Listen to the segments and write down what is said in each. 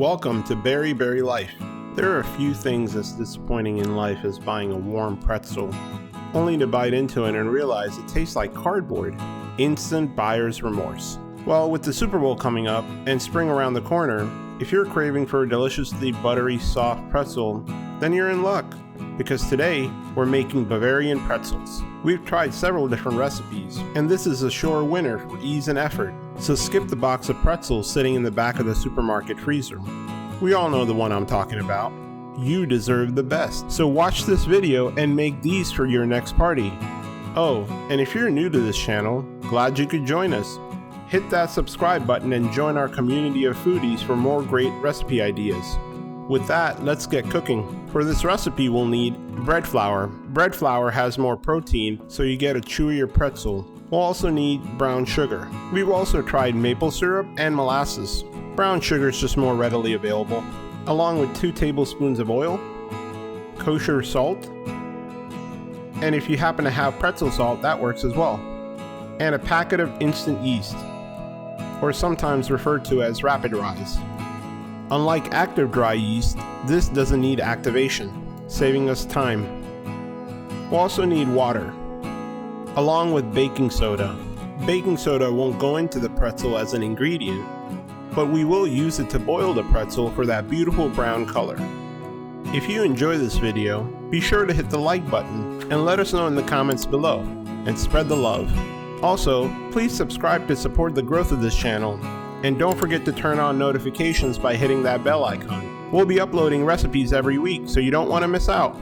Welcome to Berry Life. There are a few things as disappointing in life as buying a warm pretzel, only to bite into it and realize it tastes like cardboard. Instant buyer's remorse. Well, with the Super Bowl coming up and spring around the corner, if you're craving for a deliciously buttery, soft pretzel, then you're in luck. Because today, we're making Bavarian Pretzels. We've tried several different recipes, and this is a sure winner for ease and effort. So skip the box of pretzels sitting in the back of the supermarket freezer. We all know the one I'm talking about. You deserve the best. So watch this video and make these for your next party. Oh, and if you're new to this channel, glad you could join us. Hit that subscribe button and join our community of foodies for more great recipe ideas. With that, let's get cooking. For this recipe, we'll need bread flour. Bread flour has more protein, so you get a chewier pretzel. We'll also need brown sugar. We've also tried maple syrup and molasses. Brown sugar is just more readily available, along with 2 tablespoons of oil, kosher salt, and if you happen to have pretzel salt, that works as well, and a packet of instant yeast, or sometimes referred to as rapid rise. Unlike active dry yeast, this doesn't need activation, saving us time. We'll also need water, along with baking soda. Baking soda won't go into the pretzel as an ingredient, but we will use it to boil the pretzel for that beautiful brown color. If you enjoy this video, be sure to hit the like button and let us know in the comments below, and spread the love. Also, please subscribe to support the growth of this channel, and don't forget to turn on notifications by hitting that bell icon. We'll be uploading recipes every week, so you don't want to miss out.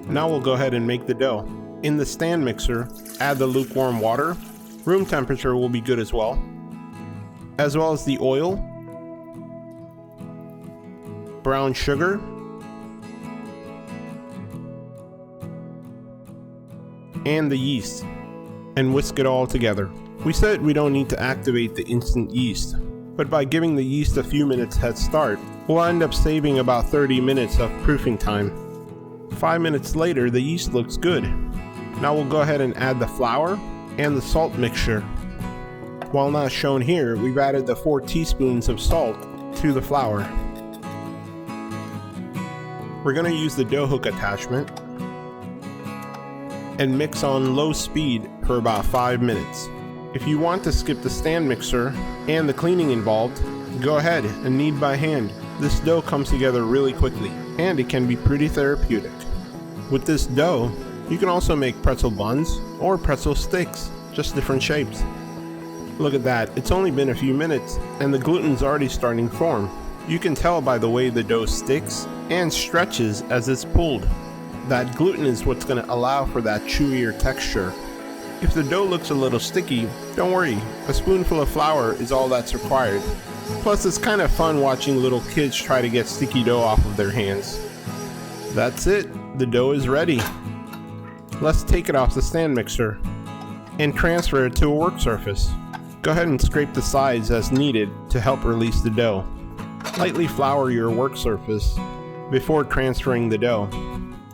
Now we'll go ahead and make the dough. In the stand mixer, add the lukewarm water. Room temperature will be good as well as the oil, brown sugar, and the yeast, and whisk it all together. We said we don't need to activate the instant yeast, but by giving the yeast a few minutes head start, we'll end up saving about 30 minutes of proofing time. 5 minutes later, the yeast looks good. Now we'll go ahead and add the flour and the salt mixture. While not shown here, we've added the 4 teaspoons of salt to the flour. We're going to use the dough hook attachment and mix on low speed for about 5 minutes. If you want to skip the stand mixer and the cleaning involved, go ahead and knead by hand. This dough comes together really quickly, and it can be pretty therapeutic. With this dough, you can also make pretzel buns or pretzel sticks, just different shapes. Look at that, it's only been a few minutes and the gluten's already starting to form. You can tell by the way the dough sticks and stretches as it's pulled. That gluten is what's going to allow for that chewier texture. If the dough looks a little sticky, don't worry, a spoonful of flour is all that's required. Plus it's kind of fun watching little kids try to get sticky dough off of their hands. That's it, the dough is ready. Let's take it off the stand mixer and transfer it to a work surface. Go ahead and scrape the sides as needed to help release the dough. Lightly flour your work surface before transferring the dough.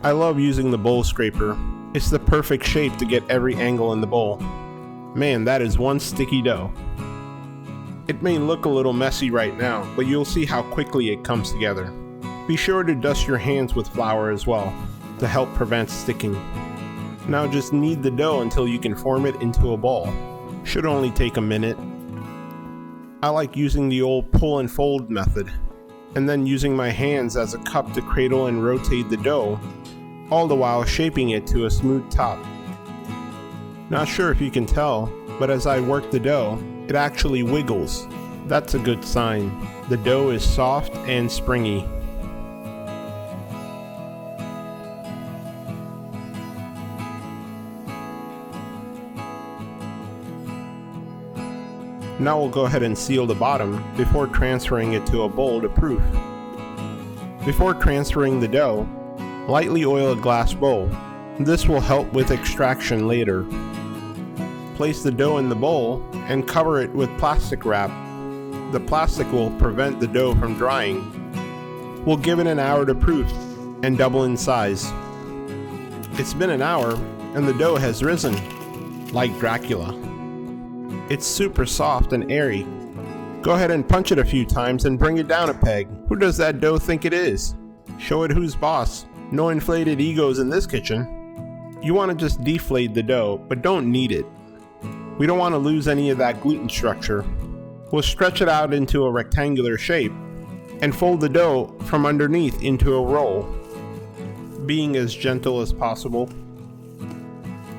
I love using the bowl scraper. It's the perfect shape to get every angle in the bowl. Man, that is one sticky dough. It may look a little messy right now, but you'll see how quickly it comes together. Be sure to dust your hands with flour as well to help prevent sticking. Now just knead the dough until you can form it into a ball. Should only take a minute. I like using the old pull and fold method, and then using my hands as a cup to cradle and rotate the dough, all the while shaping it to a smooth top. Not sure if you can tell, but as I work the dough, it actually wiggles. That's a good sign. The dough is soft and springy. Now we'll go ahead and seal the bottom before transferring it to a bowl to proof. Before transferring the dough, lightly oil a glass bowl. This will help with extraction later. Place the dough in the bowl and cover it with plastic wrap. The plastic will prevent the dough from drying. We'll give it an hour to proof and double in size. It's been an hour and the dough has risen, like Dracula. It's super soft and airy. Go ahead and punch it a few times and bring it down a peg. Who does that dough think it is? Show it who's boss. No inflated egos in this kitchen. You want to just deflate the dough, but don't knead it. We don't want to lose any of that gluten structure. We'll stretch it out into a rectangular shape and fold the dough from underneath into a roll, being as gentle as possible.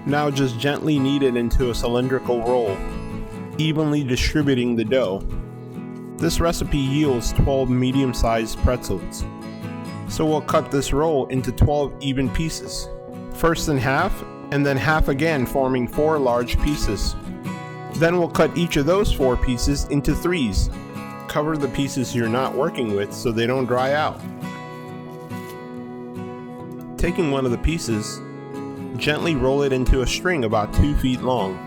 Now just gently knead it into a cylindrical roll, evenly distributing the dough. This recipe yields 12 medium-sized pretzels. So we'll cut this roll into 12 even pieces. First in half, and then half again, forming 4 large pieces. Then we'll cut each of those 4 pieces into 3s. Cover the pieces you're not working with so they don't dry out. Taking one of the pieces, gently roll it into a string about 2 feet long.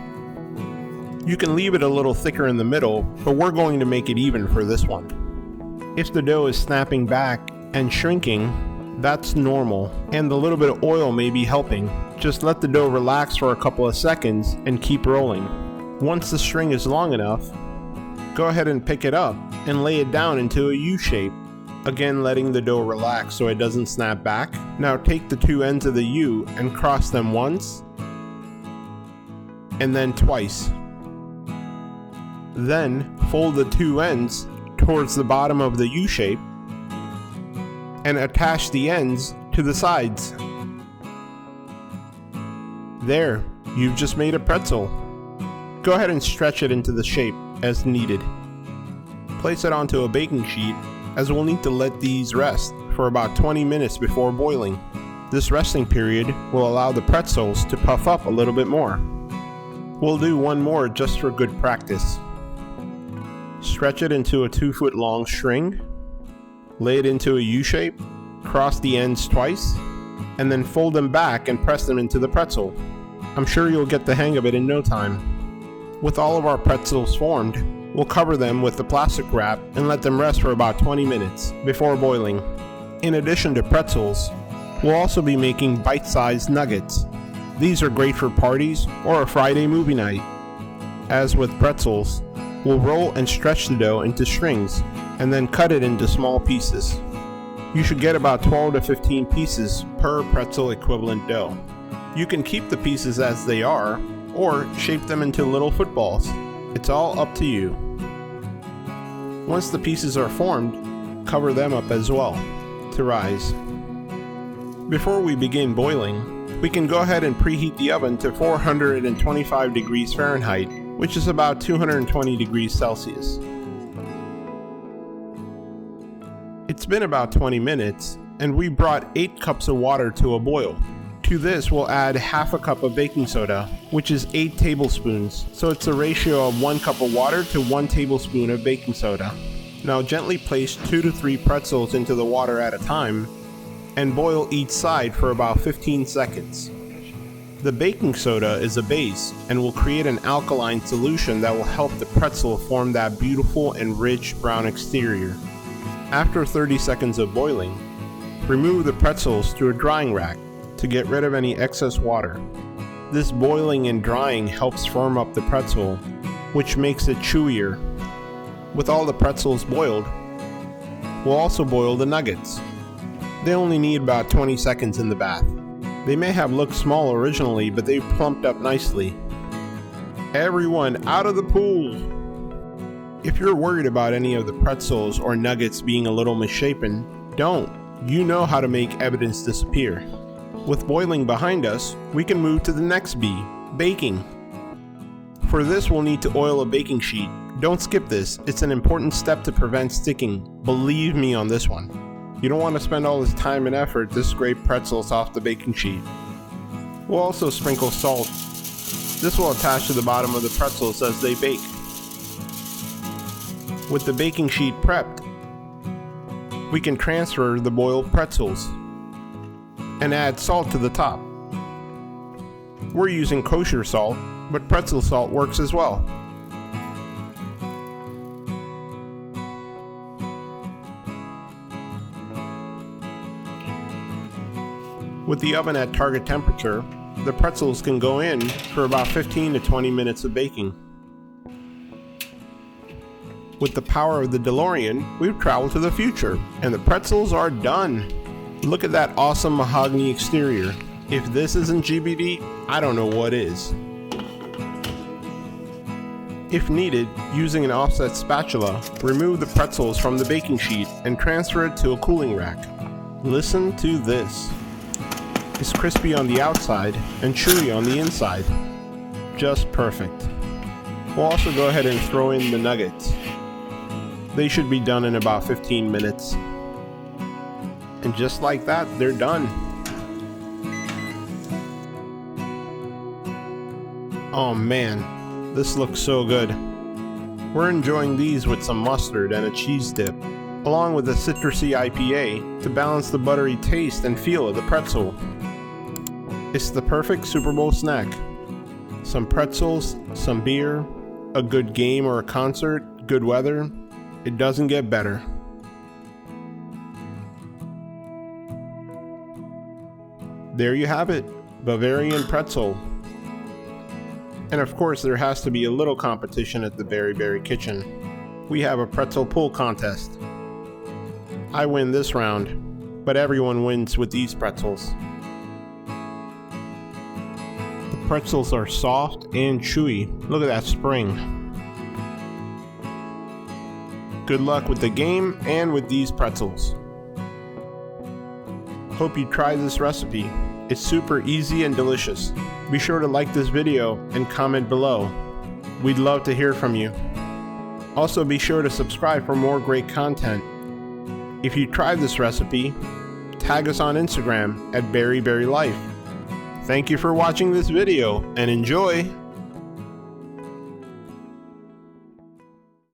You can leave it a little thicker in the middle, but we're going to make it even for this one. If the dough is snapping back and shrinking, that's normal, and the little bit of oil may be helping. Just let the dough relax for a couple of seconds and keep rolling. Once the string is long enough, go ahead and pick it up and lay it down into a U shape, again letting the dough relax so it doesn't snap back. Now take the 2 ends of the U and cross them once, and then twice. Then fold the 2 ends towards the bottom of the U shape and attach the ends to the sides. There, you've just made a pretzel. Go ahead and stretch it into the shape as needed. Place it onto a baking sheet, as we'll need to let these rest for about 20 minutes before boiling. This resting period will allow the pretzels to puff up a little bit more. We'll do one more just for good practice. Stretch it into a 2-foot long string, lay it into a U shape, cross the ends twice, and then fold them back and press them into the pretzel. I'm sure you'll get the hang of it in no time. With all of our pretzels formed, we'll cover them with the plastic wrap and let them rest for about 20 minutes before boiling. In addition to pretzels, we'll also be making bite-sized nuggets. These are great for parties or a Friday movie night. As with pretzels, we'll roll and stretch the dough into strings and then cut it into small pieces. You should get about 12 to 15 pieces per pretzel equivalent dough. You can keep the pieces as they are or shape them into little footballs. It's all up to you. Once the pieces are formed, cover them up as well to rise. Before we begin boiling, we can go ahead and preheat the oven to 425 degrees Fahrenheit, which is about 220 degrees Celsius. It's been about 20 minutes, and we brought 8 cups of water to a boil. To this, we'll add half a cup of baking soda, which is 8 tablespoons, so it's a ratio of 1 cup of water to 1 tablespoon of baking soda. Now gently place 2 to 3 pretzels into the water at a time, and boil each side for about 15 seconds. The baking soda is a base and will create an alkaline solution that will help the pretzel form that beautiful and rich brown exterior. After 30 seconds of boiling, remove the pretzels to a drying rack to get rid of any excess water. This boiling and drying helps firm up the pretzel, which makes it chewier. With all the pretzels boiled, we'll also boil the nuggets. They only need about 20 seconds in the bath. They may have looked small originally, but they've plumped up nicely. Everyone out of the pool! If you're worried about any of the pretzels or nuggets being a little misshapen, don't. You know how to make evidence disappear. With boiling behind us, we can move to the next B, baking. For this, we'll need to oil a baking sheet. Don't skip this, it's an important step to prevent sticking. Believe me on this one. You don't want to spend all this time and effort to scrape pretzels off the baking sheet. We'll also sprinkle salt. This will attach to the bottom of the pretzels as they bake. With the baking sheet prepped, we can transfer the boiled pretzels and add salt to the top. We're using kosher salt, but pretzel salt works as well. With the oven at target temperature, the pretzels can go in for about 15 to 20 minutes of baking. With the power of the DeLorean, we've traveled to the future, and the pretzels are done. Look at that awesome mahogany exterior. If this isn't GBD, I don't know what is. If needed, using an offset spatula, remove the pretzels from the baking sheet and transfer it to a cooling rack. Listen to this. It's crispy on the outside and chewy on the inside. Just perfect. We'll also go ahead and throw in the nuggets. They should be done in about 15 minutes. And just like that, they're done. Oh man, this looks so good. We're enjoying these with some mustard and a cheese dip, along with a citrusy IPA to balance the buttery taste and feel of the pretzel. It's the perfect Super Bowl snack. Some pretzels, some beer, a good game or a concert, good weather. It doesn't get better. There you have it, Bavarian Pretzel. And of course there has to be a little competition at the Berry Kitchen. We have a pretzel pull contest. I win this round, but everyone wins with these pretzels. The pretzels are soft and chewy. Look at that spring. Good luck with the game and with these pretzels. Hope you try this recipe. It's super easy and delicious. Be sure to like this video and comment below. We'd love to hear from you. Also be sure to subscribe for more great content. If you tried this recipe, tag us on Instagram at BerryLife. Thank you for watching this video and enjoy!